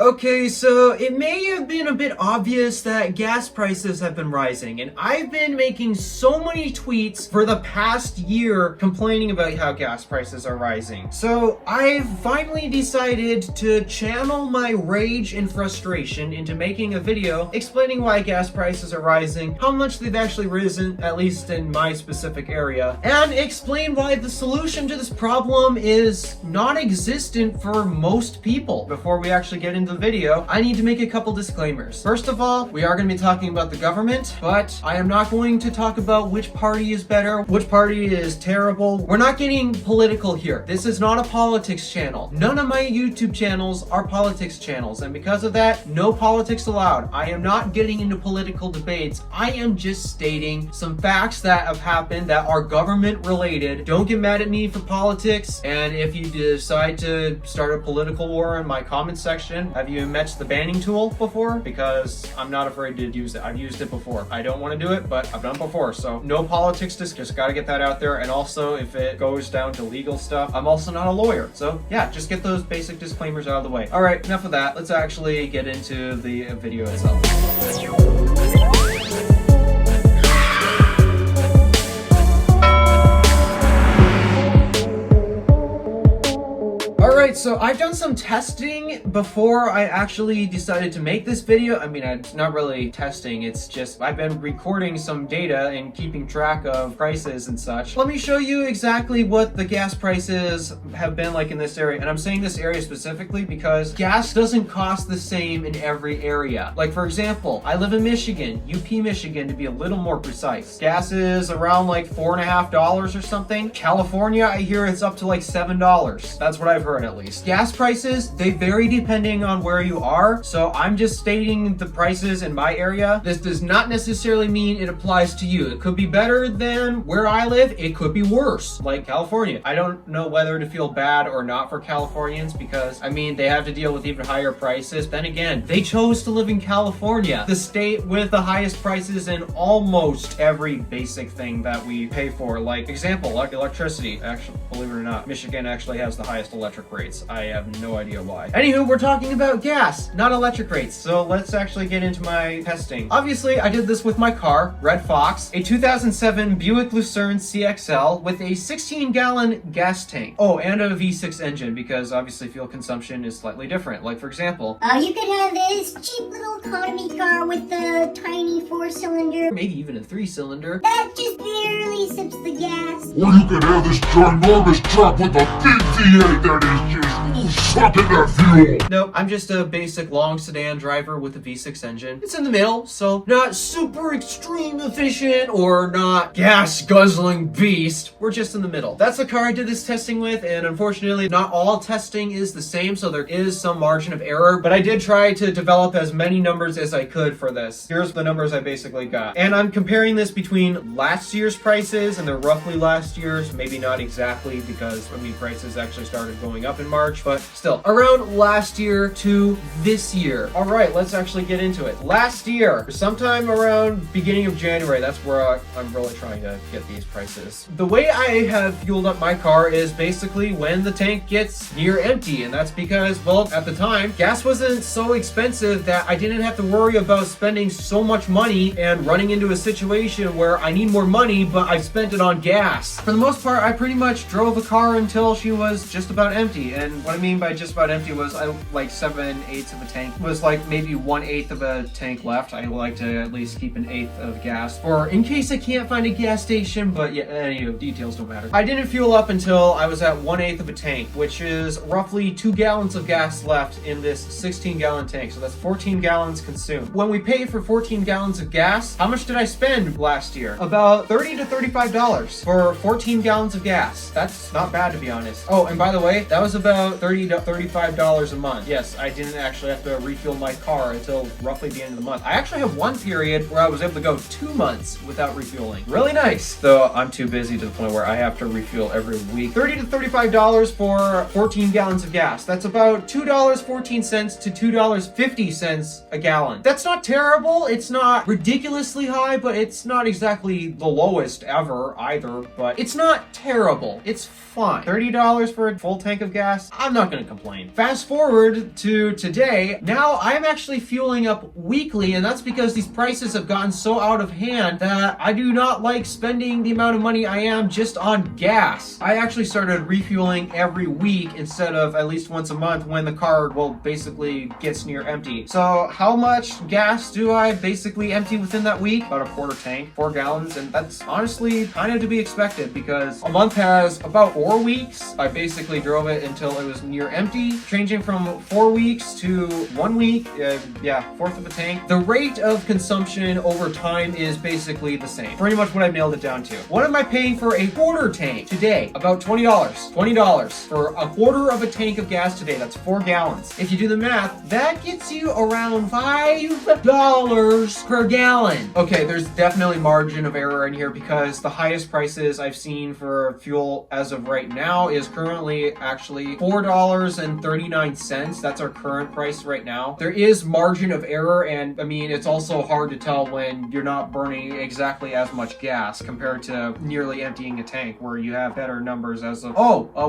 Okay, so it may have been a bit obvious that gas prices have been rising, and I've been making so many tweets for the past year complaining about how gas prices are rising. So I've finally decided to channel my rage and frustration into making a video explaining why gas prices are rising, how much they've actually risen, at least in my specific area, and explain why the solution to this problem is non-existent for most people. Before we actually get into the video, I need to make a couple disclaimers. First of all, we are going to be talking about the government, but I am not going to talk about which party is better, which party is terrible. We're not getting political here. This is not a politics channel. None of my YouTube channels are politics channels, and because of that, no politics allowed. I am not getting into political debates. I am just stating some facts that have happened that are government related. Don't get mad at me for politics, and if you decide to start a political war in my comment section, have you met the banning tool before? Because I'm not afraid to use it. I've used it before. I don't want to do it, but I've done it before. So no politics, just gotta get that out there. And also, if it goes down to legal stuff, I'm also not a lawyer. So yeah, just get those basic disclaimers out of the way. All right, enough of that. Let's actually get into the video itself. Alright, so I've done some testing before I actually decided to make this video. I mean, it's not really testing, it's just I've been recording some data and keeping track of prices and such. Let me show you exactly what the gas prices have been like in this area. And I'm saying this area specifically because gas doesn't cost the same in every area. Like, for example, I live in Michigan, UP, Michigan, to be a little more precise. Gas is around like $4.50 or something. California, I hear it's up to like $7. That's what I've heard at least. Gas prices, they vary depending on where you are, so I'm just stating the prices in my area. This does not necessarily mean it applies to you. It could be better than where I live, it could be worse, like California. I don't know whether to feel bad or not for Californians because, I mean, they have to deal with even higher prices. Then again, they chose to live in California, the state with the highest prices in almost every basic thing that we pay for. Like, example, like electricity. Actually, believe it or not, Michigan actually has the highest electric rates. I have no idea why. Anywho, we're talking about gas, not electric rates. So let's actually get into my testing. Obviously, I did this with my car, Red Fox, a 2007 Buick Lucerne CXL with a 16-gallon gas tank. Oh, and a V6 engine because obviously fuel consumption is slightly different. Like, for example, you could have this cheap little economy car with the tiny 4-cylinder, maybe even a 3-cylinder. that just barely sips the gas. Or you could have this ginormous truck with a big V8 that is just sucking that fuel. Nope, I'm just a basic long sedan driver with a V6 engine. It's in the middle, so not super extreme efficient or not gas guzzling beast. We're just in the middle. That's the car I did this testing with, and unfortunately not all testing is the same, so there is some margin of error, but I did try to develop as many numbers as I could for this. Here's the numbers I basically got. And I'm comparing this between last year's prices, and they're roughly last year's, maybe not exactly because, I mean, prices actually started going up in March, but still, around last year to this year. All right, let's actually get into it. Last year, sometime around beginning of January, that's where I'm really trying to get these prices. The way I have fueled up my car is basically when the tank gets near empty, and that's because, well, at the time, gas wasn't so expensive that I didn't have to worry about spending so much money and running into a situation where I need more money, but I spent it on gas. For the most part, I pretty much drove the car until she was just about empty, and what I mean by just about empty was I like 7/8 of a tank was like maybe 1/8 of a tank left. I like to at least keep 1/8 of gas for in case I can't find a gas station, but yeah, anyway, details don't matter. I didn't fuel up until I was at 1/8 of a tank, which is roughly 2 gallons of gas left in this 16-gallon tank, so that's 14 gallons consumed. When we pay for 14 gallons of gas, how much did I spend last year? About $30 to $35 for 14 gallons of gas. That's not bad, to be honest. Oh, and by the way, that was about $30 to $35 a month. Yes, I didn't actually have to refuel my car until roughly the end of the month. I actually have one period where I was able to go 2 months without refueling. Really nice. Though I'm too busy to the point where I have to refuel every week. $30 to $35 for 14 gallons of gas. That's about $2.14 to $2.50 a gallon. That's not terrible. It's not ridiculously high, but it's not exactly the lowest ever either, but it's not terrible. It's fine. $30 for a full tank of gas? I'm not not gonna complain. Fast forward to today, now I'm actually fueling up weekly, and that's because these prices have gotten so out of hand that I do not like spending the amount of money I am just on gas. I actually started refueling every week instead of at least once a month when the car, well, basically gets near empty. So how much gas do I basically empty within that week? About a quarter tank, 4 gallons, and that's honestly kind of to be expected because a month has about 4 weeks. I basically drove it until it was near empty, changing from 4 weeks to 1 week, fourth of a tank. The rate of consumption over time is basically the same. Pretty much what I've nailed it down to. What am I paying for a quarter tank today? About $20. $20 for a quarter of a tank of gas today. That's 4 gallons. If you do the math, that gets you around $5 per gallon. Okay, there's definitely margin of error in here because the highest prices I've seen for fuel as of right now is currently actually $4.39. That's our current price right now. There is margin of error, and I mean, it's also hard to tell when you're not burning exactly as much gas compared to nearly emptying a tank where you have better numbers as of,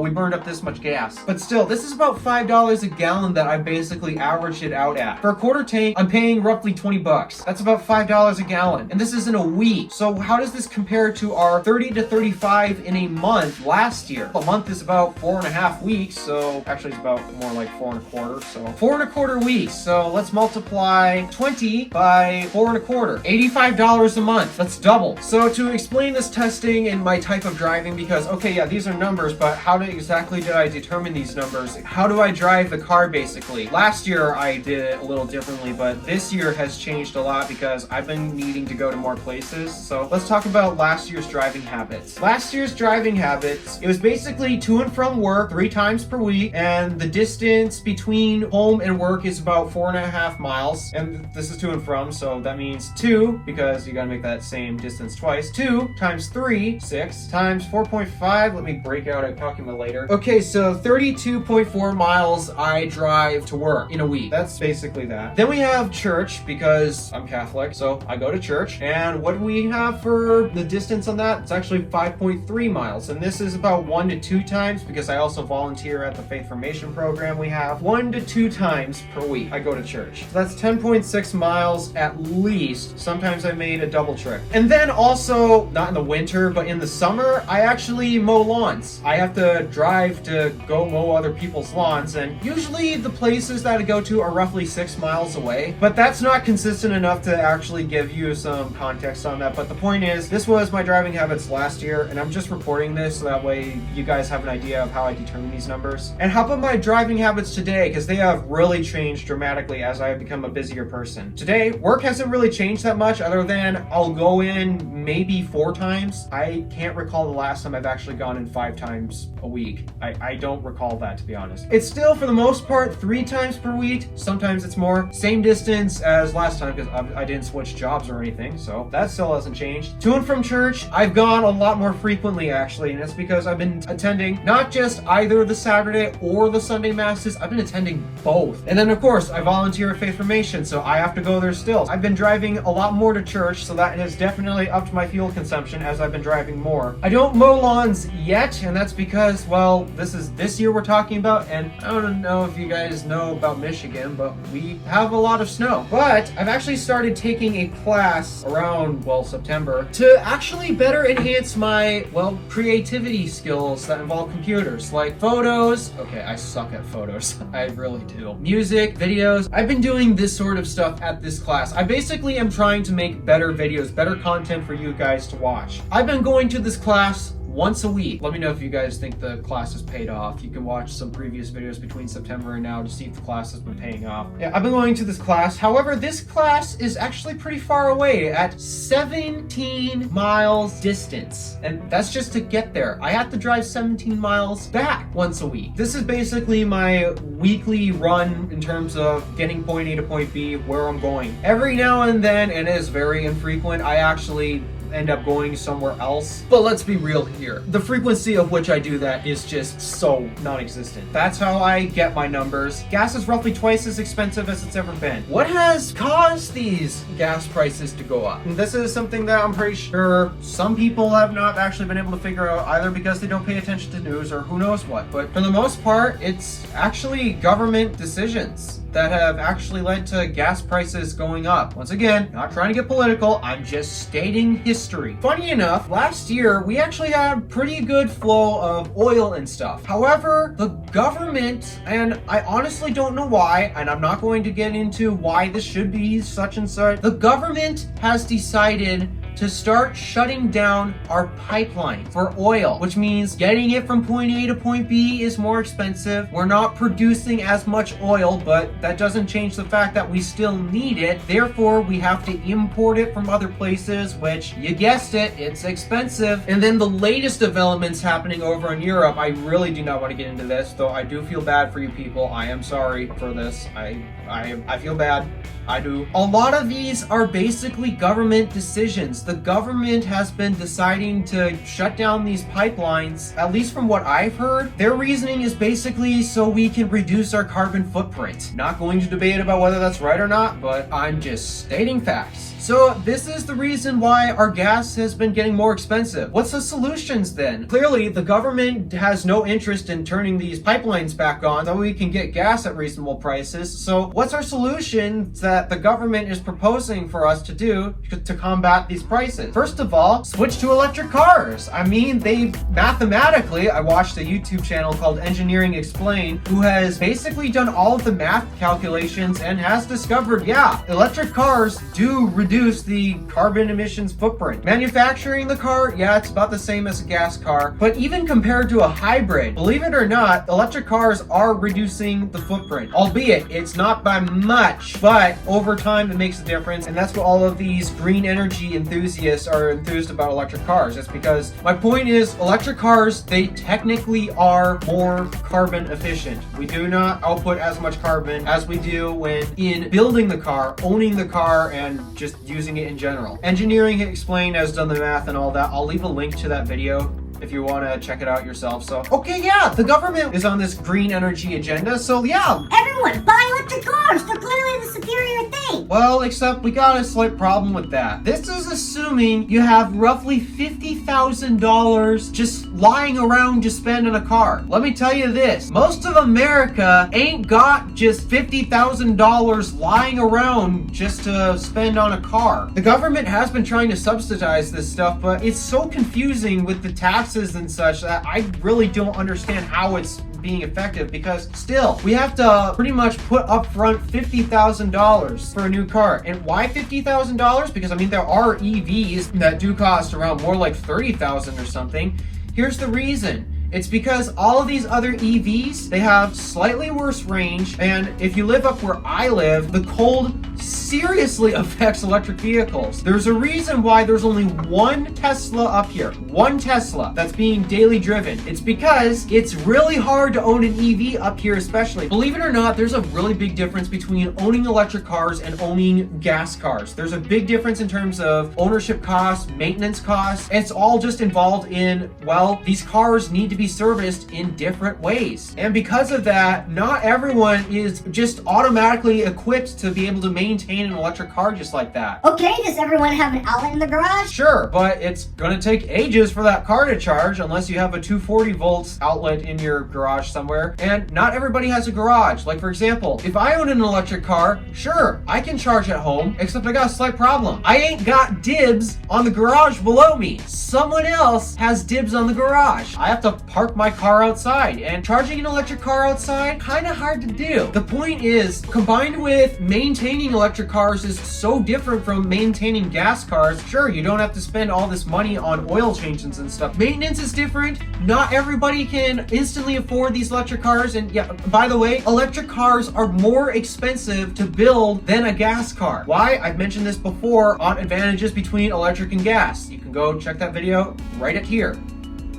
we burned up this much gas. But still, this is about $5 a gallon that I basically averaged it out at. For a quarter tank, I'm paying roughly 20 bucks. That's about $5 a gallon. And this is in a week. So how does this compare to our 30 to 35 in a month last year? A month is about 4.5 weeks. So actually it's about more like 4.25. So 4.25 weeks. So let's multiply 20 by 4.25. $85 a month. That's double. So to explain this testing and my type of driving, because okay, yeah, these are numbers, but how exactly did I determine these numbers? How do I drive the car basically? Last year I did it a little differently, but this year has changed a lot because I've been needing to go to more places. So let's talk about last year's driving habits. Last year's driving habits, it was basically to and from work 3 times per week, and the distance between home and work is about 4.5 miles. And this is to and from, so that means 2, because you gotta make that same distance twice. 2 times 3, 6 times 4.5. Let me break out a calculator. Okay, so 32.4 miles I drive to work in a week. That's basically that. Then we have church, because I'm Catholic, so I go to church. And what do we have for the distance on that? It's actually 5.3 miles. And this is about 1 to 2 times, because I also volunteer at the Faith Formation program we have. 1 to 2 times per week I go to church. So that's 10.6 miles at least. Sometimes I made a double trip. And then also, not in the winter, but in the summer, I actually mow lawns. I have to drive to go mow other people's lawns, and usually the places that I go to are roughly 6 miles away, but that's not consistent enough to actually give you some context on that. But the point is, this was my driving habits last year, and I'm just reporting this so that way you guys have an idea of how I determine these numbers. And how about my driving habits today? Because they have really changed dramatically as I have become a busier person. Today, work hasn't really changed that much other than I'll go in maybe 4 times. I can't recall the last time I've actually gone in 5 times a week. I don't recall that, to be honest. It's still, for the most part, 3 times per week. Sometimes it's more. Same distance as last time because I didn't switch jobs or anything, so that still hasn't changed. To and from church, I've gone a lot more frequently, actually, and it's because I've been attending not just either the Saturday or the Sunday masses, I've been attending both. And then, of course, I volunteer at Faith Formation, so I have to go there still. I've been driving a lot more to church, so that has definitely upped my fuel consumption as I've been driving more. I don't mow lawns yet, and that's because, well, this year we're talking about, and I don't know if you guys know about Michigan, but we have a lot of snow. But I've actually started taking a class around, well, September to actually better enhance my, well, creativity skills that involve computers, like photos. Okay, I suck at photos. I really do. Music, videos. I've been doing this sort of stuff at this class. I basically am trying to make better videos, better content for you guys to watch. I've been going to this class once a week. Let me know if you guys think the class has paid off. You can watch some previous videos between September and now to see if the class has been paying off. Yeah, I've been going to this class. However, this class is actually pretty far away at 17 miles distance. And that's just to get there. I have to drive 17 miles back once a week. This is basically my weekly run in terms of getting point A to point B where I'm going. Every now and then, and it is very infrequent, I actually end up going somewhere else. But let's be real here. The frequency of which I do that is just so non-existent. That's how I get my numbers. Gas is roughly twice as expensive as it's ever been. What has caused these gas prices to go up? And this is something that I'm pretty sure some people have not actually been able to figure out, either because they don't pay attention to news or who knows what. But for the most part, it's actually government decisions that have actually led to gas prices going up. Once again, not trying to get political, I'm just stating history. Funny enough, last year we actually had pretty good flow of oil and stuff. However, the government, and I honestly don't know why, and I'm not going to get into why this should be such and such, the government has decided to start shutting down our pipeline for oil, which means getting it from point A to point B is more expensive. We're not producing as much oil, but that doesn't change the fact that we still need it. Therefore, we have to import it from other places, which, you guessed it, it's expensive. And then the latest developments happening over in Europe, I really do not want to get into this, though I do feel bad for you people. I am sorry for this. I feel bad. I do. A lot of these are basically government decisions. The government has been deciding to shut down these pipelines, at least from what I've heard. Their reasoning is basically so we can reduce our carbon footprint. Not going to debate about whether that's right or not, but I'm just stating facts. So this is the reason why our gas has been getting more expensive. What's the solutions then? Clearly, the government has no interest in turning these pipelines back on so we can get gas at reasonable prices. So what's our solution that the government is proposing for us to do to combat these prices? First of all, switch to electric cars. I mean, they mathematically, I watched a YouTube channel called Engineering Explained, who has basically done all of the math calculations and has discovered, yeah, electric cars do reduce the carbon emissions footprint. Manufacturing the car, yeah, it's about the same as a gas car, but even compared to a hybrid, believe it or not, electric cars are reducing the footprint. Albeit, it's not by much, but over time it makes a difference, and that's what all of these green energy enthusiasts are enthused about electric cars. That's because my point is, electric cars, they technically are more carbon efficient. We do not output as much carbon as we do when in building the car, owning the car, and just using it in general. Engineering Explained has done the math and all that. I'll leave a link to that video if you want to check it out yourself. So, okay, yeah, the government is on this green energy agenda, so yeah. Everyone, buy electric cars! They're clearly the superior thing! Well, except we got a slight problem with that. This is assuming you have roughly $50,000 just lying around to spend on a car. Let me tell you this, most of America ain't got just $50,000 lying around just to spend on a car. The government has been trying to subsidize this stuff, but it's so confusing with the taxes and such that I really don't understand how it's being effective, because still we have to pretty much put up front $50,000 for a new car. And why $50,000? Because I mean, there are EVs that do cost around more like $30,000 or something. Here's the reason. It's because all of these other EVs, they have slightly worse range, and if you live up where I live, the cold seriously affects electric vehicles. There's a reason why there's only one Tesla up here. One Tesla that's being daily driven. It's because it's really hard to own an EV up here especially. Believe it or not, there's a really big difference between owning electric cars and owning gas cars. There's a big difference in terms of ownership costs, maintenance costs. It's all just involved in, well, these cars need to be serviced in different ways. And because of that, not everyone is just automatically equipped to be able to maintain an electric car just like that. Okay, does everyone have an outlet in the garage? Sure, but it's gonna take ages for that car to charge unless you have a 240 volts outlet in your garage somewhere. And not everybody has a garage. Like for example, if I own an electric car, sure, I can charge at home, except I got a slight problem. I ain't got dibs on the garage below me. Someone else has dibs on the garage. I have to park my car outside, and charging an electric car outside, kind of hard to do. The point is, combined with maintaining electric cars is so different from maintaining gas cars. Sure, you don't have to spend all this money on oil changes and stuff. Maintenance is different. Not everybody can instantly afford these electric cars, and yeah, by the way, electric cars are more expensive to build than a gas car. Why? I've mentioned this before on advantages between electric and gas. You can go check that video right at here,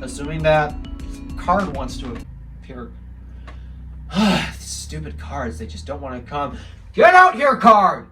assuming that card wants to appear. These stupid cards, they just don't want to come. Get out here, card!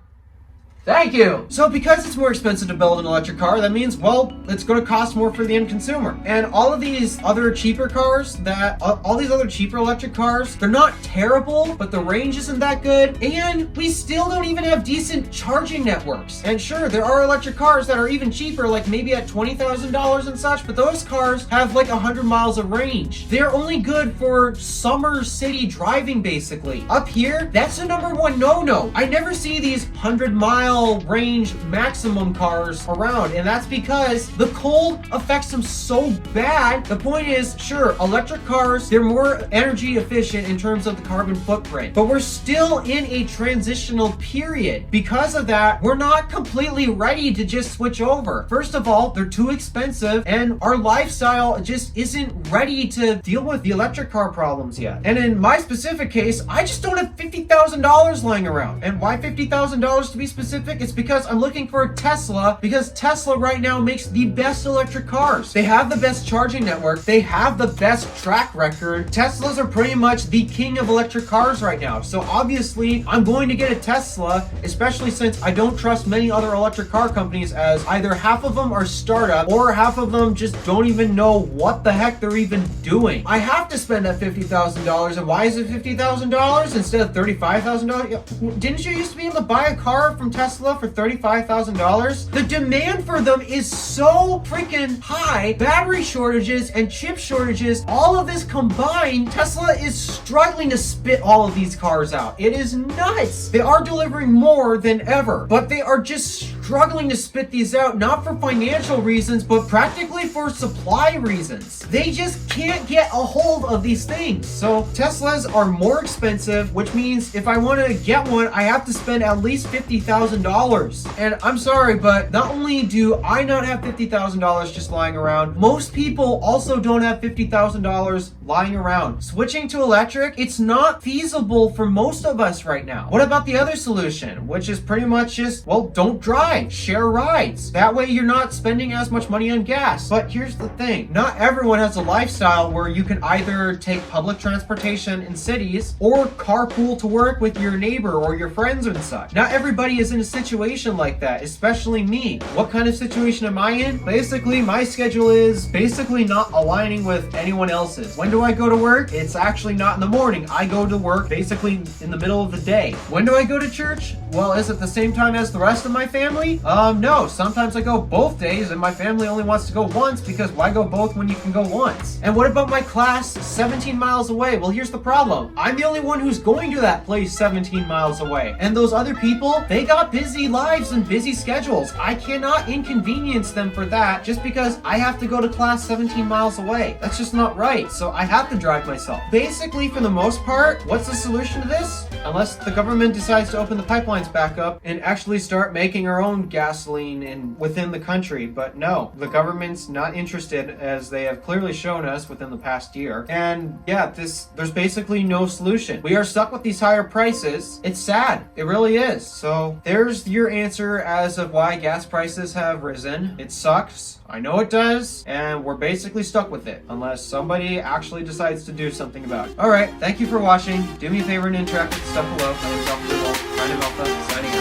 Thank you. So because it's more expensive to build an electric car, that means, well, it's going to cost more for the end consumer. And all of these other cheaper cars all these other cheaper electric cars, they're not terrible, but the range isn't that good. And we still don't even have decent charging networks. And sure, there are electric cars that are even cheaper, like maybe at $20,000 and such, but those cars have like 100 miles of range. They're only good for summer city driving, basically. Up here, that's the number one no-no. I never see these 100-mile range maximum cars around, and that's because the cold affects them so bad. The point is, sure, electric cars, they're more energy efficient in terms of the carbon footprint, but we're still in a transitional period. Because of that, we're not completely ready to just switch over. First of all, they're too expensive, and our lifestyle just isn't ready to deal with the electric car problems yet. And in my specific case, I just don't have $50,000 lying around. And why $50,000 to be specific? It's because I'm looking for a Tesla, because Tesla right now makes the best electric cars. They have the best charging network. They have the best track record. Teslas are pretty much the king of electric cars right now. So obviously, I'm going to get a Tesla, especially since I don't trust many other electric car companies, as either half of them are startup or half of them just don't even know what the heck they're even doing. I have to spend that $50,000, and why is it $50,000 instead of $35,000? Didn't you used to be able to buy a car from Tesla for $35,000? The demand for them is so freaking high. Battery shortages and chip shortages, all of this combined, Tesla is struggling to spit all of these cars out. It is nuts. They are delivering more than ever, but they are just struggling to spit these out, not for financial reasons, but practically for supply reasons. They just can't get a hold of these things. So Teslas are more expensive, which means if I want to get one, I have to spend at least $50,000. And I'm sorry, but not only do I not have $50,000 just lying around, most people also don't have $50,000 lying around. Switching to electric, it's not feasible for most of us right now. What about the other solution, which is pretty much just, well, don't drive, share rides. That way you're not spending as much money on gas. But here's the thing, not everyone has a lifestyle where you can either take public transportation in cities or carpool to work with your neighbor or your friends and such. Not everybody is in a situation like that, especially me. What kind of situation am I in? Basically, my schedule is basically not aligning with anyone else's. When do I go to work? It's actually not in the morning. I go to work basically in the middle of the day. When do I go to church? Well, is it the same time as the rest of my family? No. Sometimes I go both days and my family only wants to go once, because why go both when you can go once? And what about my class 17 miles away? Well, here's the problem. I'm the only one who's going to that place 17 miles away. And those other people, they got busy lives and busy schedules. I cannot inconvenience them for that just because I have to go to class 17 miles away. That's just not right. So I have to drive myself. Basically, for the most part, what's the solution to this? Unless the government decides to open the pipelines back up and actually start making our own gasoline within the country. But no, the government's not interested, as they have clearly shown us within the past year. And yeah, there's basically no solution. We are stuck with these higher prices. It's sad. It really is. So there's your answer as of why gas prices have risen. It sucks. I know it does, and we're basically stuck with it unless somebody actually decides to do something about it. Alright, thank you for watching. Do me a favor and interact with the stuff below. My name is Alpha DeWolf, signing off.